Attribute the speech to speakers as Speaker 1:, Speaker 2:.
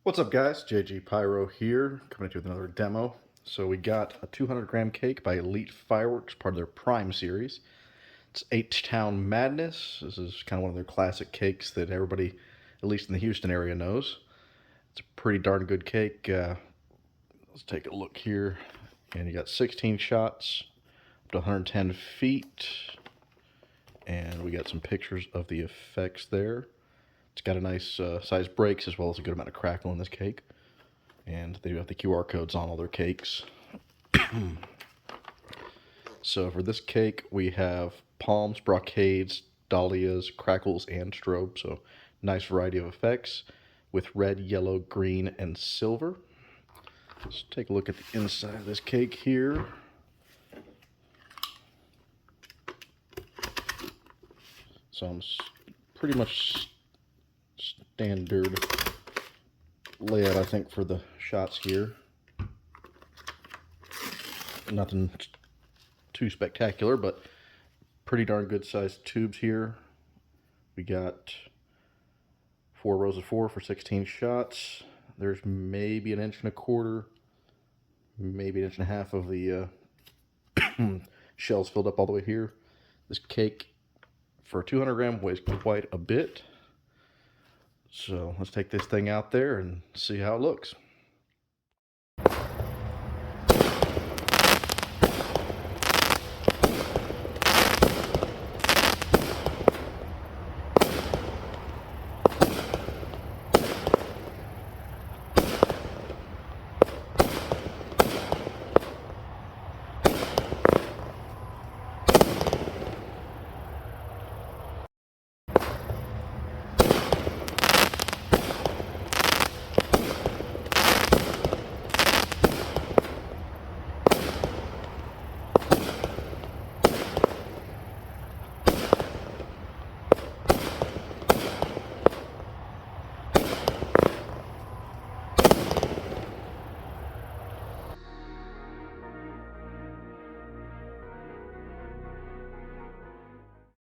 Speaker 1: What's up guys, JG-Pyro here, coming at you with another demo. So we got a 200-gram cake by Elite Fireworks, part of their Prime series. It's H-Town Madness. This is kind of one of their classic cakes that everybody, at least in the Houston area, knows. It's a pretty darn good cake. Let's take a look here. And you got 16 shots, up to 110 feet. And we got some pictures of the effects there. It's got a nice size breaks as well as a good amount of crackle in this cake. And they do have the QR codes on all their cakes. So for this cake, we have palms, brocades, dahlias, crackles, and strobe. So nice variety of effects with red, yellow, green, and silver. Let's take a look at the inside of this cake here. So I'm pretty much standard layout, I think, for the shots here. Nothing too spectacular, but pretty darn good sized tubes here. We got 4 rows of 4 for 16 shots. There's maybe 1.25 inches, maybe 1.5 inches of the shells filled up all the way here. This cake for 200 gram weighs quite a bit. So let's take this thing out there and see how it looks.